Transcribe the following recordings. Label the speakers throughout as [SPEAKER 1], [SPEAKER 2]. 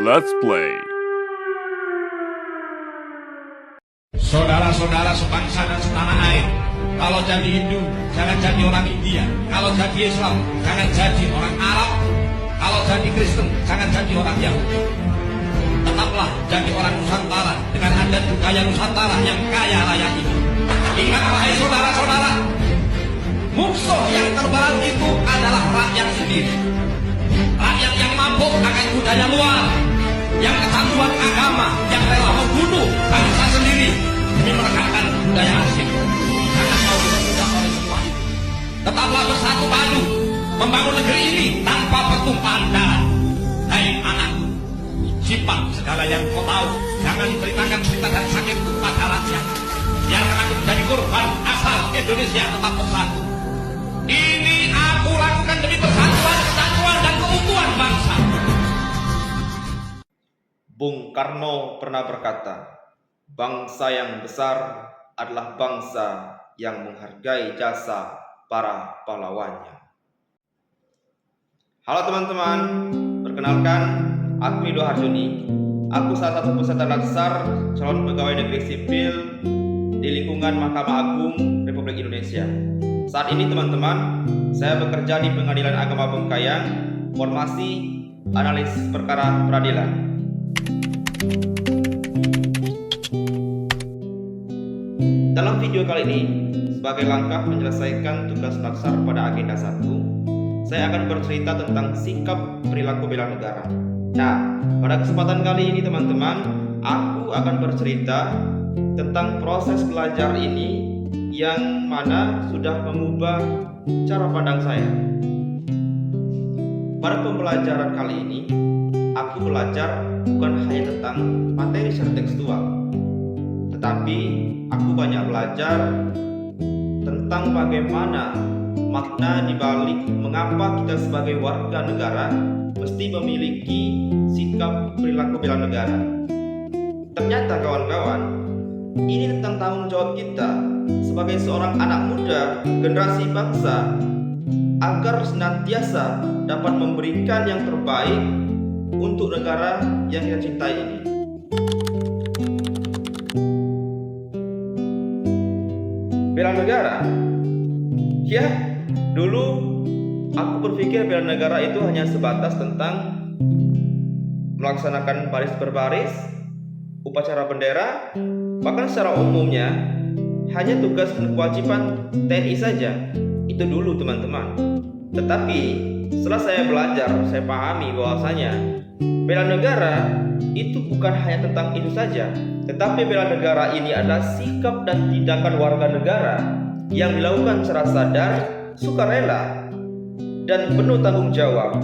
[SPEAKER 1] Let's play.
[SPEAKER 2] Saudara-saudara sebangsa dan setanah air, kalau jadi Hindu, jangan jadi orang India. Kalau jadi Islam, jangan jadi orang Arab. Kalau jadi Kristen, jangan jadi orang Yahudi. Tetaplah jadi orang Nusantara dengan adat budaya Nusantara yang kaya raya ini. Ingat wahai saudara-saudara, musuh yang terberat itu adalah rakyat sendiri. Rakyat yang mabuk akan budaya luar, yang kecanduan agama, yang rela membunuh bangsa sendiri demi meregakkan budaya asing. Jangan mau diperbudak oleh semua itu. Tetaplah bersatu padu membangun negeri ini tanpa pertumpahan darah. Hai anakku, simpan segala yang kau tahu. Jangan ceritakan cerita dan sakit pada rakyat. Biarkan aku menjadi korban asal Indonesia tetap bersatu. Ini aku lakukan demi persatuan, kesatuan dan keutuhan bangsa.
[SPEAKER 3] Bung Karno pernah berkata, bangsa yang besar adalah bangsa yang menghargai jasa para pahlawannya. Halo teman-teman, perkenalkan, aku Ido Harjuni. Aku salah satu peserta laksar calon pegawai negeri sipil di lingkungan Mahkamah Agung Republik Indonesia. Saat ini teman-teman, saya bekerja di Pengadilan Agama Bengkayang, formasi analis perkara peradilan. Dalam video kali ini, sebagai langkah menyelesaikan tugas laksar pada agenda 1, saya akan bercerita tentang sikap perilaku bela negara. Nah, pada kesempatan kali ini teman-teman, aku akan bercerita tentang proses belajar ini yang mana sudah mengubah cara pandang saya. Pada pembelajaran kali ini, aku belajar bukan hanya tentang materi secara tekstual, tetapi aku banyak belajar tentang bagaimana makna dibalik mengapa kita sebagai warga negara mesti memiliki sikap perilaku bela negara. Ternyata kawan-kawan, ini tentang tanggung jawab kita sebagai seorang anak muda generasi bangsa agar senantiasa dapat memberikan yang terbaik untuk negara yang kita cintai ini. Bela negara, ya, dulu aku berpikir bela negara itu hanya sebatas tentang melaksanakan baris berbaris, upacara bendera, bahkan secara umumnya hanya tugas dan kewajiban TNI saja. Itu dulu teman-teman. Tetapi setelah saya belajar, saya pahami bahwasanya bela negara itu bukan hanya tentang itu saja, tetapi bela negara ini adalah sikap dan tindakan warga negara yang dilakukan secara sadar, sukarela, dan penuh tanggung jawab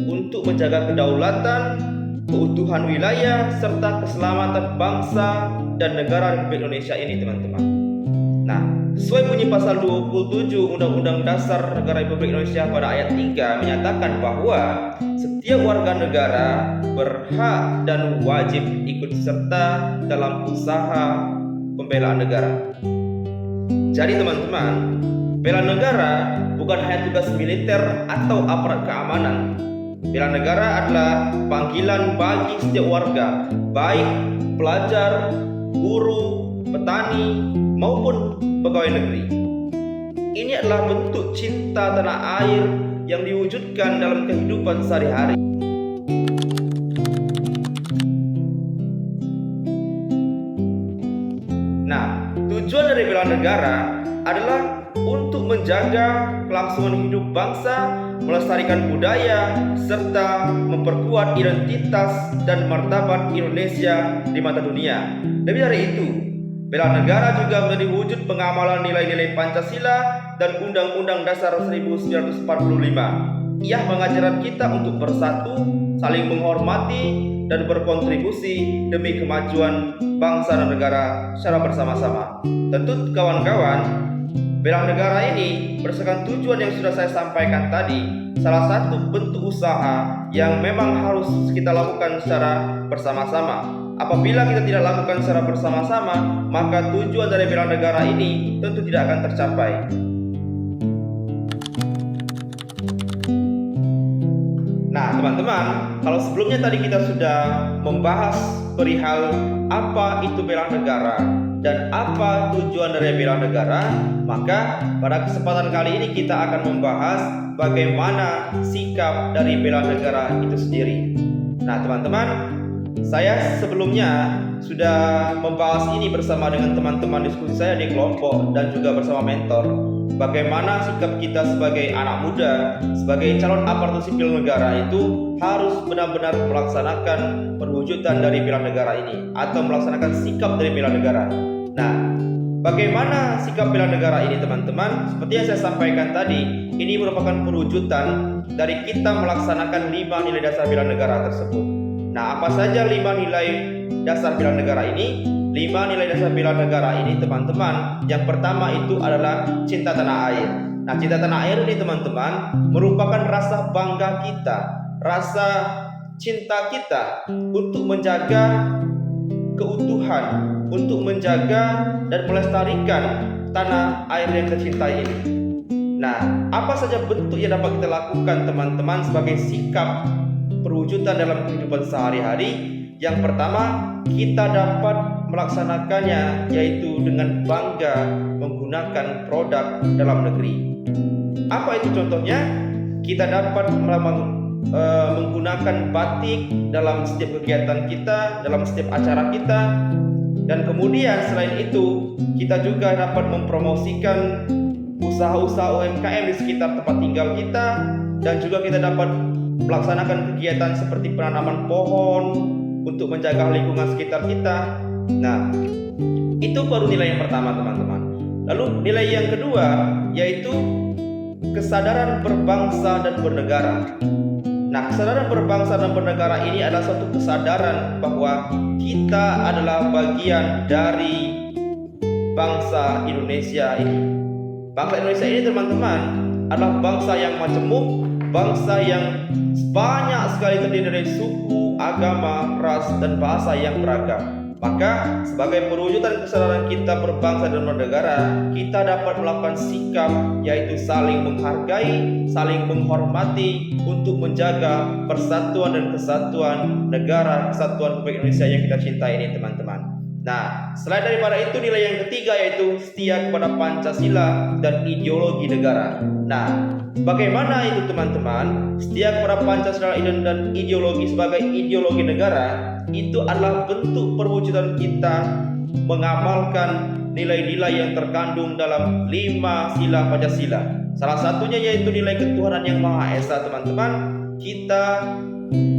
[SPEAKER 3] untuk menjaga kedaulatan, keutuhan wilayah, serta keselamatan bangsa dan negara Republik Indonesia ini teman-teman. Nah, sesuai bunyi pasal 27 Undang-Undang Dasar Negara Republik Indonesia pada ayat 3 menyatakan bahwa setiap warga negara berhak dan wajib ikut serta dalam usaha pembelaan negara. Jadi teman-teman, bela negara bukan hanya tugas militer atau aparat keamanan. Bela negara adalah panggilan bagi setiap warga, baik pelajar, guru, petani, maupun pegawai negeri. Ini adalah bentuk cinta tanah air yang diwujudkan dalam kehidupan sehari-hari. Nah, tujuan dari bela negara adalah untuk menjaga kelangsungan hidup bangsa, melestarikan budaya, serta memperkuat identitas dan martabat Indonesia di mata dunia. Lebih dari itu, bela negara juga menjadi wujud pengamalan nilai-nilai Pancasila dan Undang-Undang Dasar 1945. Ia mengajarkan kita untuk bersatu, saling menghormati, dan berkontribusi demi kemajuan bangsa dan negara secara bersama-sama. Tentu kawan-kawan, bela negara ini berdasarkan tujuan yang sudah saya sampaikan tadi, salah satu bentuk usaha yang memang harus kita lakukan secara bersama-sama. Apabila kita tidak lakukan secara bersama-sama, maka tujuan dari bela negara ini tentu tidak akan tercapai. Nah, teman-teman, kalau sebelumnya tadi kita sudah membahas perihal apa itu bela negara dan apa tujuan dari bela negara, maka pada kesempatan kali ini kita akan membahas bagaimana sikap dari bela negara itu sendiri. Nah, teman-teman, saya sebelumnya sudah membahas ini bersama dengan teman-teman diskusi saya di kelompok dan juga bersama mentor. Bagaimana sikap kita sebagai anak muda, sebagai calon aparatur sipil negara itu harus benar-benar melaksanakan perwujudan dari bela negara ini atau melaksanakan sikap dari bela negara. Nah, bagaimana sikap bela negara ini, teman-teman? Seperti yang saya sampaikan tadi, ini merupakan perwujudan dari kita melaksanakan 5 nilai dasar bela negara tersebut. Nah, apa saja 5 nilai dasar bela negara ini? 5 nilai dasar bela negara ini, teman-teman, yang pertama itu adalah cinta tanah air. Nah, cinta tanah air ini, teman-teman, merupakan rasa bangga kita, rasa cinta kita untuk menjaga keutuhan, untuk menjaga dan melestarikan tanah air yang kita cintai ini. Nah, apa saja bentuk yang dapat kita lakukan, teman-teman, sebagai sikap perwujudan dalam kehidupan sehari-hari? Yang pertama, kita dapat melaksanakannya yaitu dengan bangga menggunakan produk dalam negeri. Apa itu contohnya? Kita dapat menggunakan batik dalam setiap kegiatan kita, dalam setiap acara kita. Dan kemudian selain itu, kita juga dapat mempromosikan usaha-usaha UMKM di sekitar tempat tinggal kita. Dan juga kita dapat melaksanakan kegiatan seperti penanaman pohon untuk menjaga lingkungan sekitar kita. Nah, itu baru nilai yang pertama, teman-teman. Lalu nilai yang kedua yaitu kesadaran berbangsa dan bernegara. Nah, kesadaran berbangsa dan bernegara ini adalah suatu kesadaran bahwa kita adalah bagian dari bangsa Indonesia ini. Bangsa Indonesia ini, teman-teman, adalah bangsa yang majemuk, bangsa yang banyak sekali terdiri dari suku, agama, ras, dan bahasa yang beragam. Maka sebagai perwujudan kesadaran kita berbangsa dan bernegara, kita dapat melakukan sikap yaitu saling menghargai, saling menghormati untuk menjaga persatuan dan kesatuan negara, kesatuan Republik Indonesia yang kita cintai ini, teman-teman. Nah, selain daripada itu, nilai yang ketiga yaitu setia kepada Pancasila dan ideologi negara. Nah, bagaimana itu, teman-teman? Setia kepada Pancasila dan ideologi sebagai ideologi negara itu adalah bentuk perwujudan kita mengamalkan nilai-nilai yang terkandung dalam 5 sila Pancasila. Salah satunya yaitu nilai ketuhanan yang Maha Esa, teman-teman. Kita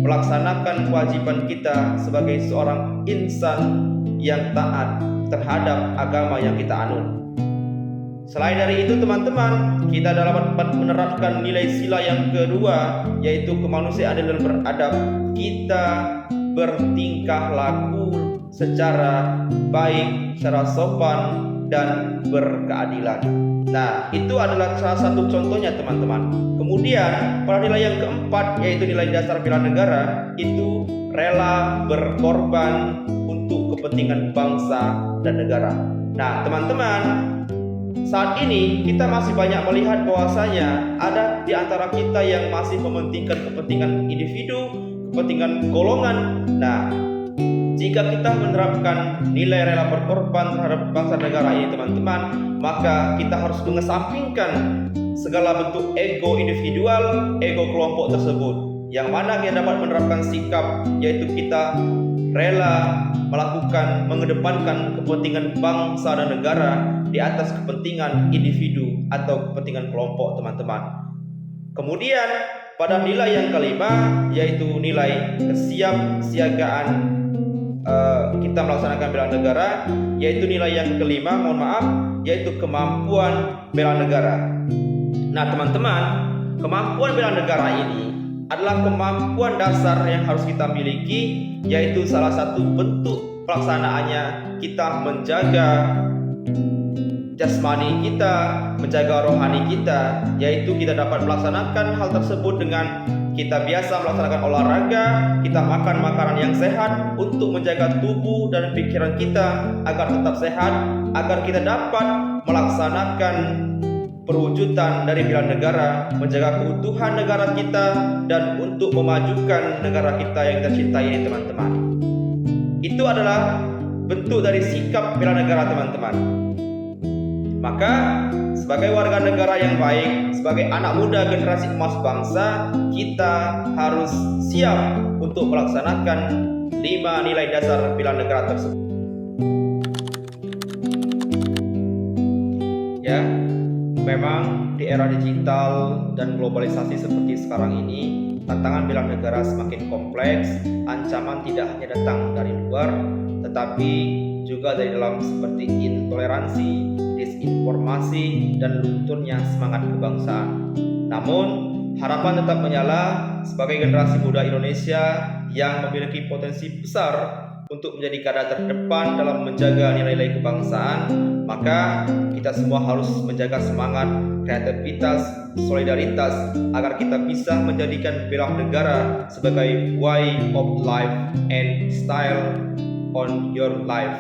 [SPEAKER 3] melaksanakan kewajiban kita sebagai seorang insan yang taat terhadap agama yang kita anut. Selain dari itu, teman-teman, kita dapat menerapkan nilai sila yang kedua yaitu kemanusiaan dan beradab. Kita bertingkah laku secara baik, secara sopan dan berkeadilan. Nah, itu adalah salah satu contohnya, teman-teman. Kemudian pada nilai yang keempat yaitu nilai dasar bela negara, itu rela berkorban untuk kepentingan bangsa dan negara. Nah, teman-teman, saat ini kita masih banyak melihat bahwasanya ada di antara kita yang masih mementingkan kepentingan individu, kepentingan golongan. Nah, jika kita menerapkan nilai rela berkorban terhadap bangsa negara ini, teman-teman, maka kita harus mengesampingkan segala bentuk ego individual, ego kelompok tersebut. Yang mana kita dapat menerapkan sikap yaitu kita rela mengedepankan kepentingan bangsa dan negara di atas kepentingan individu atau kepentingan kelompok, teman-teman. Kemudian pada nilai yang kelima yaitu nilai kesiapsiagaan kita melaksanakan bela negara, yaitu nilai yang kelima, yaitu kemampuan bela negara. Nah, teman-teman, kemampuan bela negara ini adalah kemampuan dasar yang harus kita miliki, yaitu salah satu bentuk pelaksanaannya kita menjaga jasmani kita, menjaga rohani kita, yaitu kita dapat melaksanakan hal tersebut dengan kita biasa melaksanakan olahraga, kita makan makanan yang sehat untuk menjaga tubuh dan pikiran kita agar tetap sehat, agar kita dapat melaksanakan perwujudan dari bela negara, menjaga keutuhan negara kita, dan untuk memajukan negara kita yang kita cintai ini, teman-teman. Itu adalah bentuk dari sikap bela negara, teman-teman. Maka sebagai warga negara yang baik, sebagai anak muda generasi emas bangsa, kita harus siap untuk melaksanakan 5 nilai dasar bela negara tersebut. Ya, memang di era digital dan globalisasi seperti sekarang ini, tantangan bela negara semakin kompleks. Ancaman tidak hanya datang dari luar, tetapi juga dari dalam, seperti intoleransi, disinformasi, dan lunturnya semangat kebangsaan. Namun, harapan tetap menyala sebagai generasi muda Indonesia yang memiliki potensi besar untuk menjadi garda terdepan dalam menjaga nilai-nilai kebangsaan. Maka kita semua harus menjaga semangat, kreativitas, solidaritas agar kita bisa menjadikan bela negara sebagai way of life and style on your life.